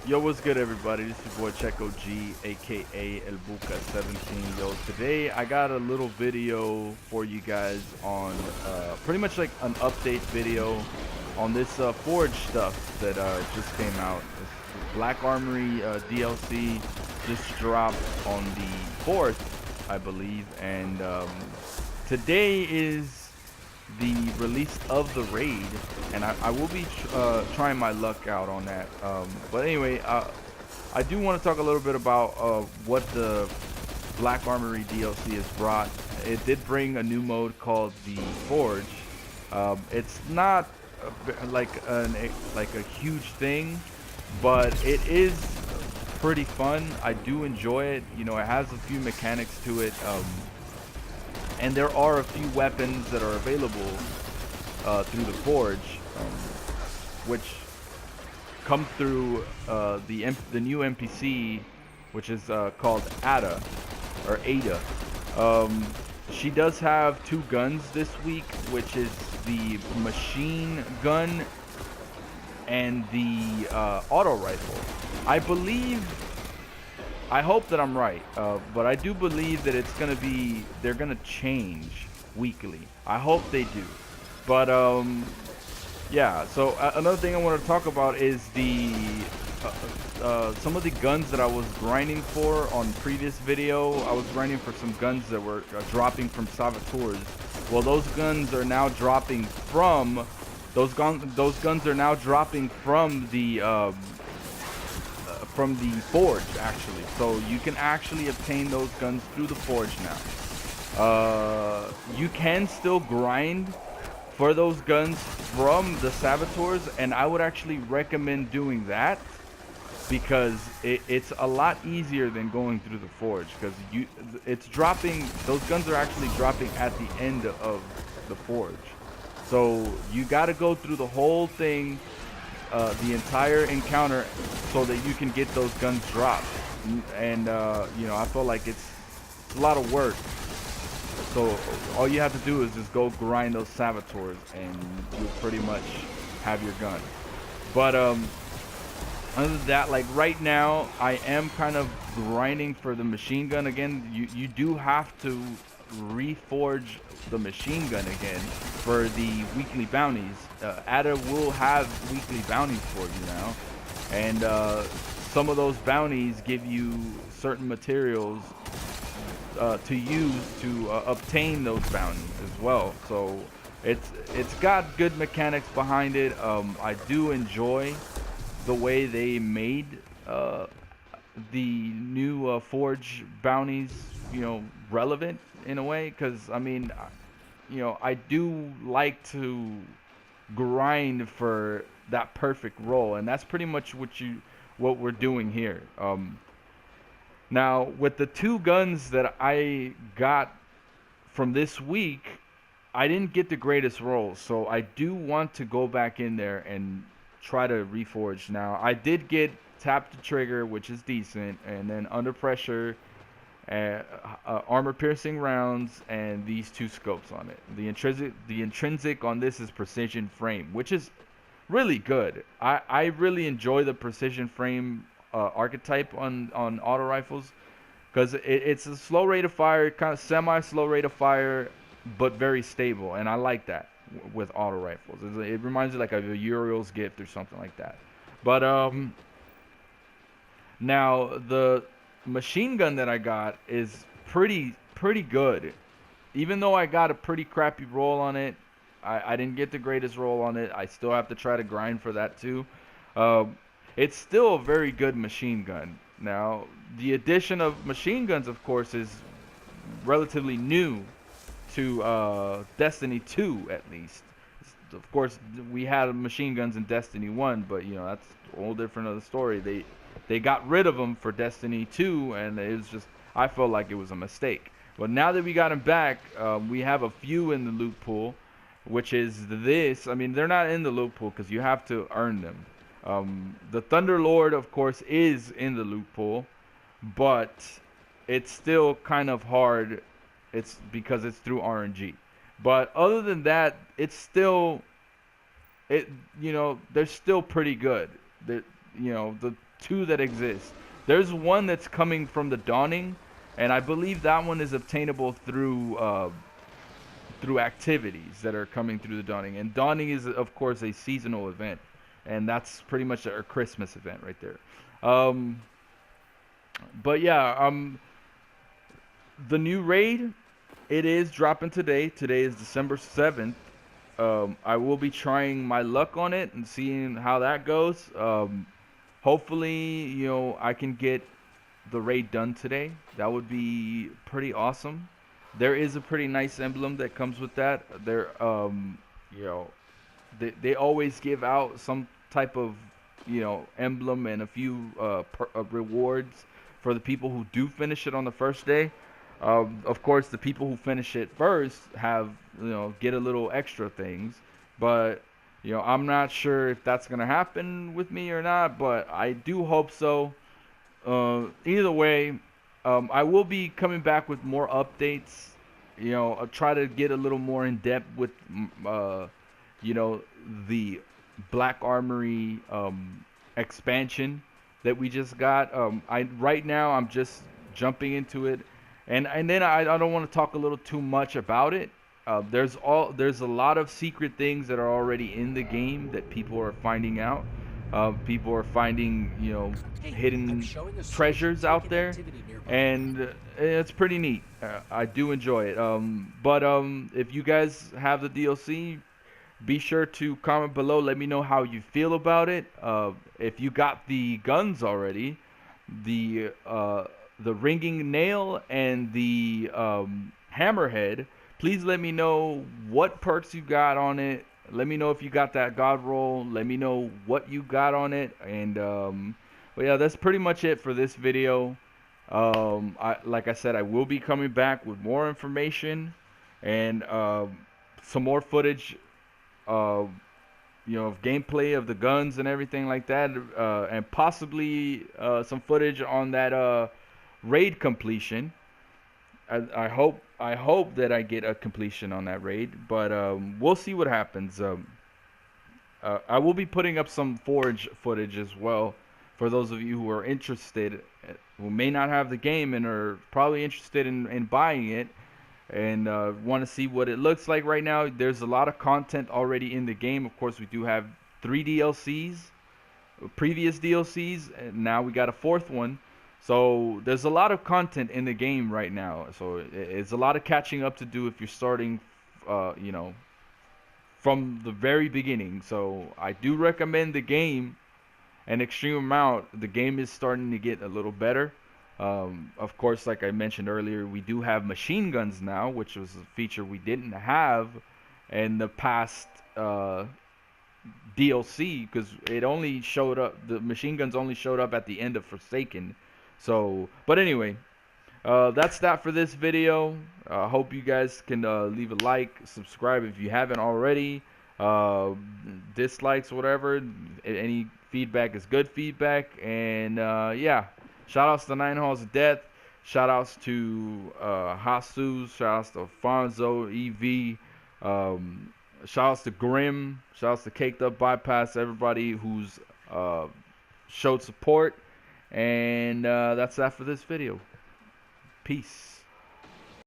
Yo, what's good, everybody? This is your boy Checo G, aka El Buca 17. Yo, today I got a little video for you guys on pretty much like an update video on this Forge stuff that just came out. This Black Armory DLC just dropped on the 4th, I believe, and today is the release of the raid, and I will be trying my luck out on that. But anyway, I do want to talk a little bit about what the Black Armory DLC has brought. It did bring a new mode called the Forge. It's not like a huge thing, but it is pretty fun. I do enjoy it. You know, it has a few mechanics to it. And there are a few weapons that are available through the Forge, which come through the new NPC, which is called Ada or Ada. She does have two guns this week, which is the machine gun and the auto rifle. I believe, I hope that I'm right, but I do believe that they're gonna change weekly. I hope they do. But yeah. So another thing I want to talk about is the some of the guns that I was grinding for on previous video. I was grinding for some guns that were dropping from saboteurs. Well, those guns are now dropping from those guns are now dropping from the forge, actually. So you can actually obtain those guns through the forge now. You can still grind for those guns from the saboteurs, and I would actually recommend doing that because it's a lot easier than going through the forge, because it's dropping, those guns are actually dropping at the end of the forge. So you got to go through the whole thing, the entire encounter, so that you can get those guns dropped. And you know, I feel like it's a lot of work. So all you have to do is just go grind those saboteurs, and you'll pretty much have your gun. But other than that, like right now, I am kind of grinding for the machine gun again. You do have to reforge the machine gun again for the weekly bounties. Ada will have weekly bounties for you now, and some of those bounties give you certain materials to use to obtain those bounties as well. So it's got good mechanics behind it. I do enjoy the way they made the new Forge bounties, you know, relevant in a way. Because I mean, you know, I do like to grind for that perfect roll, and that's pretty much what we're doing here. Now, with the two guns that I got from this week, I didn't get the greatest rolls, so I do want to go back in there and try to reforge. Now, I did get tap the trigger, which is decent, and then under pressure, uh, armor piercing rounds, and these two scopes on it. The intrinsic on this is precision frame, which is really good. I really enjoy the precision frame archetype on auto rifles, because it's a slow rate of fire, kind of semi-slow rate of fire, but very stable, and I like that with auto rifles. It reminds me like of a Uriel's gift or something like that. But now the machine gun that I got is pretty good. Even though I got a pretty crappy roll on it, I didn't get the greatest roll on it. I still have to try to grind for that too. Um, it's still a very good machine gun. Now, the addition of machine guns, of course, is relatively new to Destiny 2, at least. Of course, we had machine guns in Destiny 1, but you know, that's a whole different other story. They got rid of them for Destiny 2, and it was just, I felt like it was a mistake. But now that we got them back, we have a few in the loot pool, which is this. I mean, they're not in the loot pool because you have to earn them. The Thunder Lord, of course, is in the loot pool, but it's still kind of hard. It's because it's through RNG. But other than that, it's still, it, you know, they're still pretty good. the two that exist. There's one that's coming from the Dawning, and I believe that one is obtainable through activities that are coming through the Dawning. And Dawning is, of course, a seasonal event, and that's pretty much a Christmas event right there. Um, but yeah, the new raid, it is dropping today. Today is December 7th. I will be trying my luck on it and seeing how that goes. Hopefully, I can get the raid done today. That would be pretty awesome. There is a pretty nice emblem that comes with that. You know, they always give out some type of, emblem and a few rewards for the people who do finish it on the first day. Of course, the people who finish it first have, get a little extra things, but I'm not sure if that's gonna happen with me or not, but I do hope so. Either way, I will be coming back with more updates. I'll try to get a little more in depth with, you know, the Black Armory expansion that we just got. I right now I'm just jumping into it, and then I don't want to talk a little too much about it. There's a lot of secret things that are already in the game that people are finding out. People are finding, hidden treasures out there, and it's pretty neat. I do enjoy it. But if you guys have the DLC, be sure to comment below. Let me know how you feel about it. If you got the guns already, the uh, the ringing nail and the hammerhead, please let me know what perks you got on it. Let me know if you got that god roll. Let me know what you got on it. And but yeah, that's pretty much it for this video. Like I said, I will be coming back with more information and some more footage, uh, of gameplay of the guns and everything like that, and possibly some footage on that raid completion. I hope that I get a completion on that raid, but we'll see what happens. I will be putting up some Forge footage as well for those of you who are interested, who may not have the game and are probably interested in buying it and want to see what it looks like right now. There's a lot of content already in the game. Of course, we do have 3 DLCs, previous DLCs, and now we got a fourth one. So there's a lot of content in the game right now. So it's a lot of catching up to do if you're starting, from the very beginning. So I do recommend the game an extreme amount. The game is starting to get a little better. Of course, like I mentioned earlier, we do have machine guns now, which was a feature we didn't have in the past DLC, because it only showed up. The machine guns only showed up at the end of Forsaken. So, but anyway, that's that for this video. Hope you guys can leave a like, subscribe if you haven't already. Dislikes, whatever. Any feedback is good feedback. And yeah, shout outs to Nine Halls of Death. Shout outs to Hasus. Shout outs to Fonzo, EV. Shout outs to Grim. Shout outs to Caked Up Bypass. Everybody who's showed support. And that's that for this video. Peace.